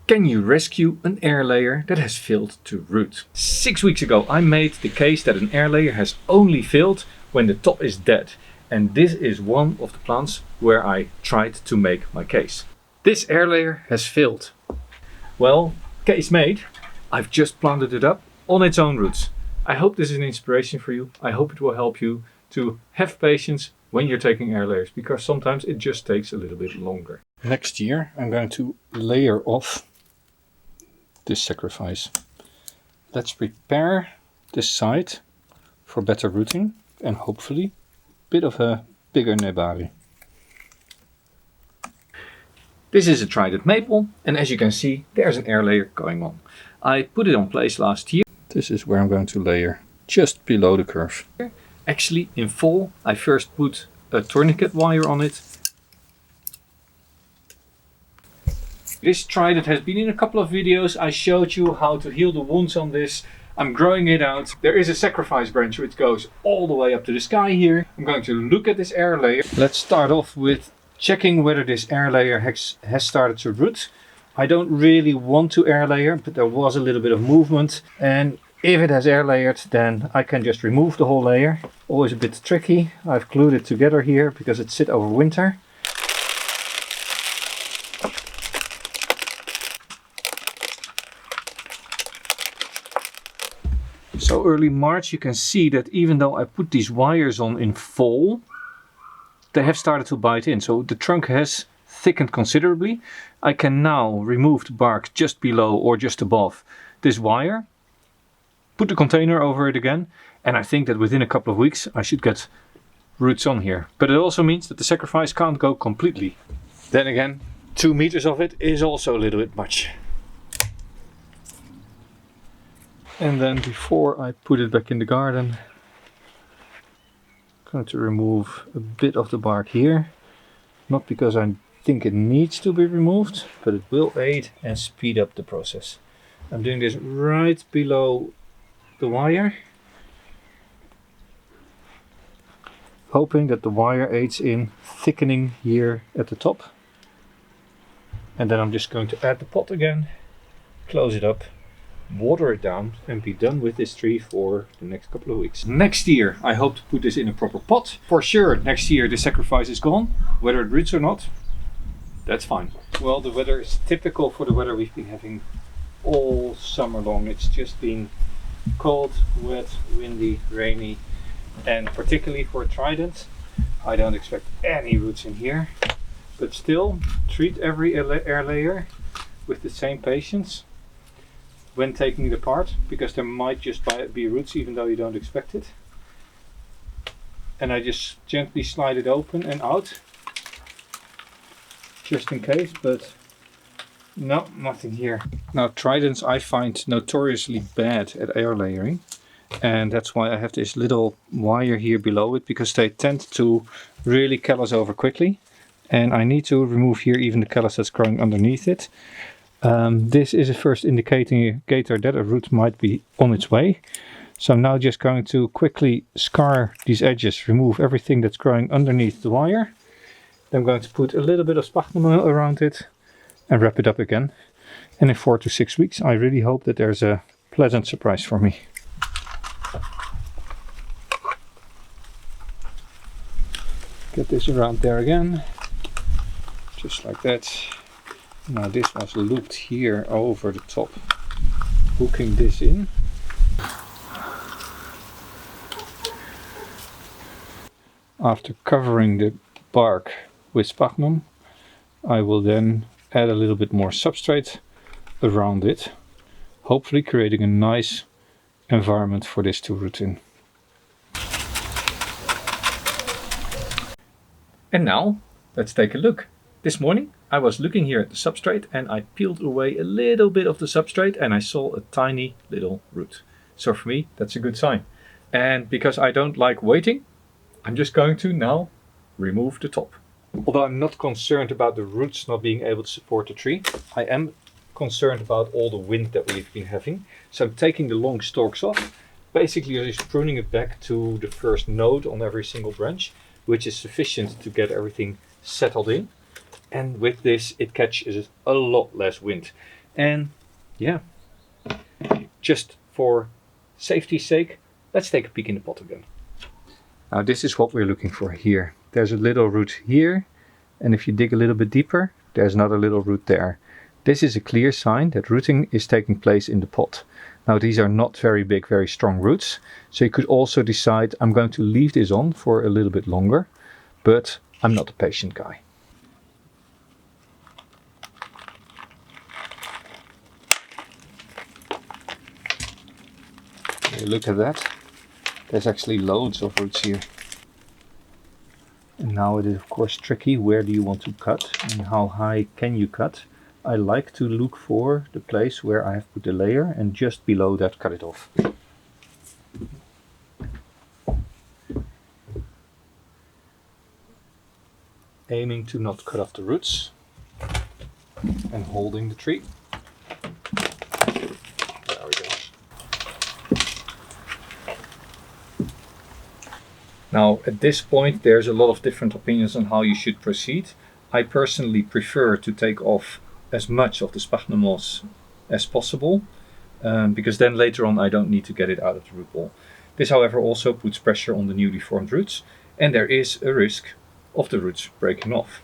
Can you rescue an air layer that has failed to root? 6 weeks ago I made the case that an air layer has only failed when the top is dead. And this is one of the plants where I tried to make my case. This air layer has failed. Well, case made. I've just planted it up on its own roots. I hope this is an inspiration for you. I hope it will help you to have patience when you're taking air layers, because sometimes it just takes a little bit longer. Next year I'm going to layer off this sacrifice. Let's prepare this side for better rooting and hopefully a bit of a bigger nebari. This is a trident maple, and as you can see there's an air layer going on. I put it on place last year. This is where I'm going to layer, just below the curve. Actually in fall I first put a tourniquet wire on it. This trident has been in a couple of videos. I showed you how to heal the wounds on this. I'm growing it out. There is a sacrifice branch which goes all the way up to the sky here. I'm going to look at this air layer. Let's start off with checking whether this air layer has started to root. I don't really want to air layer, but there was a little bit of movement. And if it has air layered, then I can just remove the whole layer. Always a bit tricky. I've glued it together here because it sits over winter. So early March you can see that even though I put these wires on in fall, they have started to bite in. So the trunk has thickened considerably. I can now remove the bark just below or just above this wire, put the container over it again, and I think that within a couple of weeks I should get roots on here. But it also means that the sacrifice can't go completely. Then again, 2 meters of it is also a little bit much. And then before I put it back in the garden, I'm going to remove a bit of the bark here. Not because I think it needs to be removed, but it will aid and speed up the process. I'm doing this right below the wire, hoping that the wire aids in thickening here at the top. And then I'm just going to add the pot again, close it up, water it down and be done with this tree for the next couple of weeks. Next year I hope to put this in a proper pot. For sure next year the sacrifice is gone, whether it roots or not, that's fine. Well, the weather is typical for the weather we've been having all summer long. It's just been cold, wet, windy, rainy, and particularly for a trident I don't expect any roots in here, but still treat every air layer with the same patience when taking it apart, because there might just be roots even though you don't expect it. And I just gently slide it open and out, just in case, but no, nothing here. Now tridents I find notoriously bad at air layering, and that's why I have this little wire here below it, because they tend to really callus over quickly, and I need to remove here even the callus that's growing underneath it. This is a first indicator that a root might be on its way. So I'm now just going to quickly scar these edges, remove everything that's growing underneath the wire. Then I'm going to put a little bit of sphagnum around it and wrap it up again. And in 4 to 6 weeks I really hope that there's a pleasant surprise for me. Get this around there again, just like that. Now this was looped here over the top, hooking this in. After covering the bark with sphagnum, I will then add a little bit more substrate around it, hopefully creating a nice environment for this to root in. And now let's take a look. This morning I was looking here at the substrate and I peeled away a little bit of the substrate and I saw a tiny little root. So for me that's a good sign. And because I don't like waiting, I'm just going to now remove the top. Although I'm not concerned about the roots not being able to support the tree, I am concerned about all the wind that we've been having. So I'm taking the long stalks off, basically just pruning it back to the first node on every single branch, which is sufficient to get everything settled in. And with this it catches a lot less wind. And yeah, just for safety's sake, let's take a peek in the pot again. Now this is what we're looking for here. There's a little root here, and if you dig a little bit deeper, there's another little root there. This is a clear sign that rooting is taking place in the pot. Now these are not very big, very strong roots, so you could also decide I'm going to leave this on for a little bit longer, but I'm not a patient guy. Look at that. There's actually loads of roots here. And now it is of course tricky, where do you want to cut and how high can you cut? I like to look for the place where I have put the layer and just below that cut it off. Aiming to not cut off the roots and holding the tree. There we go. Now at this point there's a lot of different opinions on how you should proceed. I personally prefer to take off as much of the sphagnum moss as possible, because then later on I don't need to get it out of the root ball. This however also puts pressure on the newly formed roots, and there is a risk of the roots breaking off.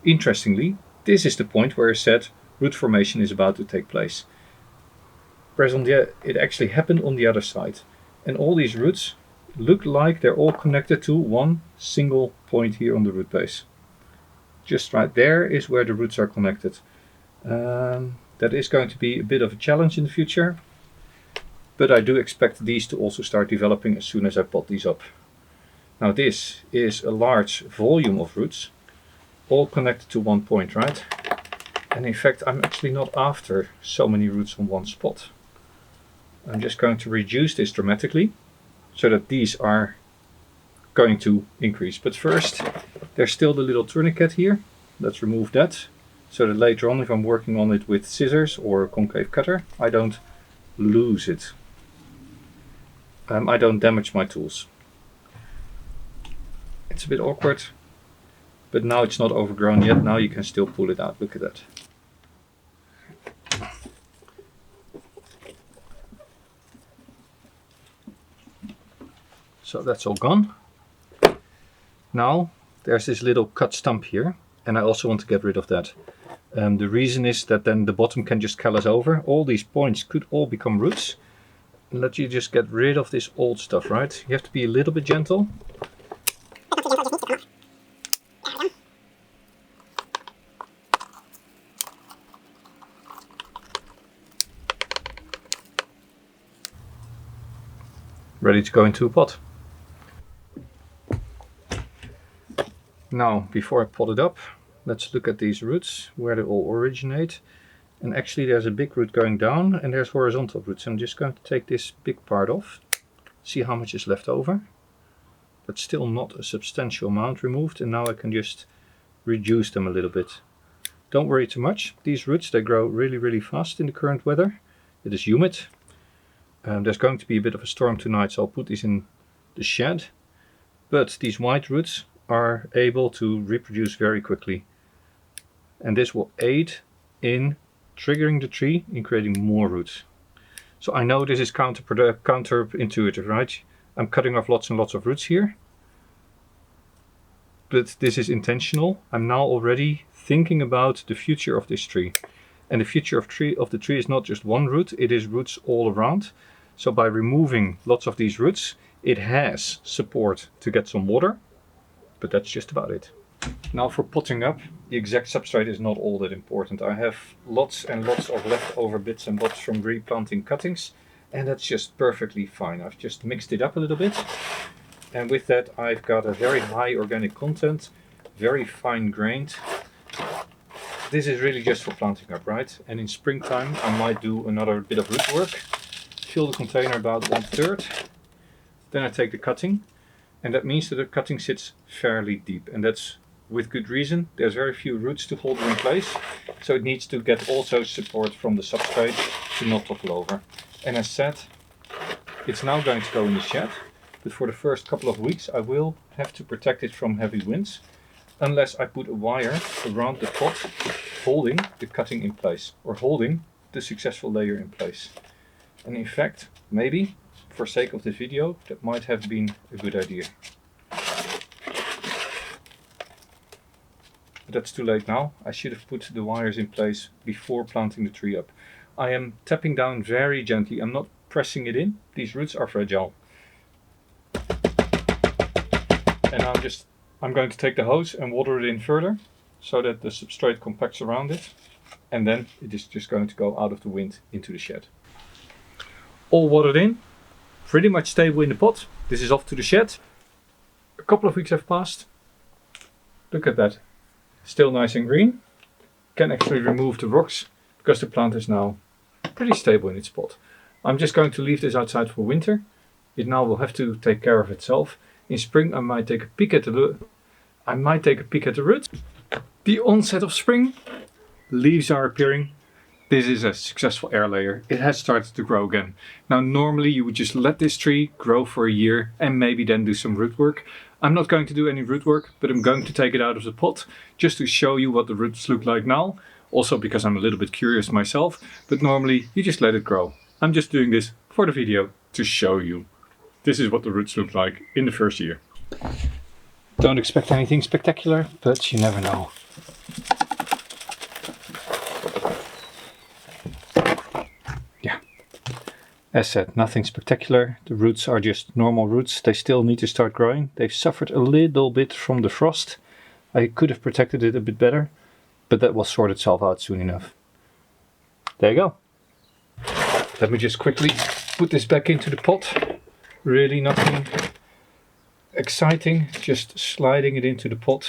Interestingly, this is the point where I said root formation is about to take place. Whereas it actually happened on the other side, and all these roots look like they're all connected to one single point here on the root base. Just right there is where the roots are connected. That is going to be a bit of a challenge in the future, but I do expect these to also start developing as soon as I pot these up. Now this is a large volume of roots, all connected to one point, right? And in fact I'm actually not after so many roots on one spot. I'm just going to reduce this dramatically so that these are going to increase. But first, there's still the little tourniquet here. Let's remove that, so that later on if I'm working on it with scissors or a concave cutter, I don't lose it. I don't damage my tools. It's a bit awkward, but now it's not overgrown yet. Now you can still pull it out. Look at that. So that's all gone. Now there's this little cut stump here, and I also want to get rid of that. The reason is that then the bottom can just callus over. All these points could all become roots. And let you just get rid of this old stuff, right? You have to be a little bit gentle. Ready to go into a pot. Now, before I pot it up, let's look at these roots, where they all originate. And actually there's a big root going down and there's horizontal roots. I'm just going to take this big part off, see how much is left over. That's still not a substantial amount removed, and now I can just reduce them a little bit. Don't worry too much. These roots, they grow really fast in the current weather. It is humid. There's going to be a bit of a storm tonight, so I'll put these in the shed. But these white roots are able to reproduce very quickly, and this will aid in triggering the tree in creating more roots. So I know this is counterintuitive, right? I'm cutting off lots and lots of roots here, but this is intentional. I'm now already thinking about the future of this tree, and the future of the tree is not just one root, it is roots all around. So by removing lots of these roots, it has support to get some water, but that's just about it. Now for potting up, the exact substrate is not all that important. I have lots and lots of leftover bits and bobs from replanting cuttings, and that's just perfectly fine. I've just mixed it up a little bit, and with that I've got a very high organic content, very fine grained. This is really just for planting up, right? And in springtime I might do another bit of root work, fill the container about 1/3, then I take the cutting. And that means that the cutting sits fairly deep, and that's with good reason. There's very few roots to hold it in place, so it needs to get also support from the substrate to not topple over. And as said, it's now going to go in the shed, but for the first couple of weeks I will have to protect it from heavy winds. unless I put a wire around the pot holding the cutting in place or holding the successful layer in place. And in fact, maybe for sake of this video, that might have been a good idea. But that's too late now. I should have put the wires in place before planting the tree up. I am tapping down very gently. I'm not pressing it in. These roots are fragile. And I'm going to take the hose and water it in further so that the substrate compacts around it. And then it is just going to go out of the wind into the shed. All watered in, pretty much stable in the pot. This is off to the shed. A couple of weeks have passed. Look at that. Still nice and green. Can actually remove the rocks because the plant is now pretty stable in its pot. I'm just going to leave this outside for winter. It now will have to take care of itself. In spring I might take a peek at the roots. The onset of spring. Leaves are appearing. This is a successful air layer. It has started to grow again. Now normally you would just let this tree grow for a year and maybe then do some root work. I'm not going to do any root work, but I'm going to take it out of the pot just to show you what the roots look like now. Also because I'm a little bit curious myself, but normally you just let it grow. I'm just doing this for the video to show you. This is what the roots look like in the first year. Don't expect anything spectacular, but you never know. As said, nothing spectacular. The roots are just normal roots. They still need to start growing. They've suffered a little bit from the frost. I could have protected it a bit better, but that will sort itself out soon enough. There you go. Let me just quickly put this back into the pot. Really nothing exciting, just sliding it into the pot,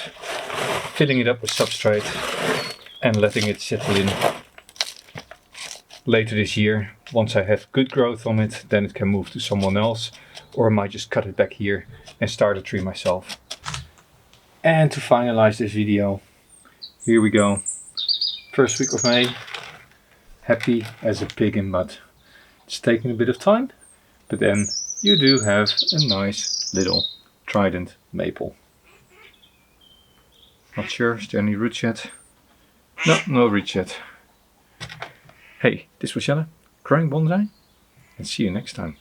filling it up with substrate and letting it settle in. Later this year, once I have good growth on it, then it can move to someone else, or I might just cut it back here and start a tree myself. And to finalize this video, here we go. First week of May, happy as a pig in mud. It's taking a bit of time, but then you do have a nice little trident maple. Not sure, is there any roots yet? No, no roots yet. Hey, this was Jelle, growing bonsai, and see you next time.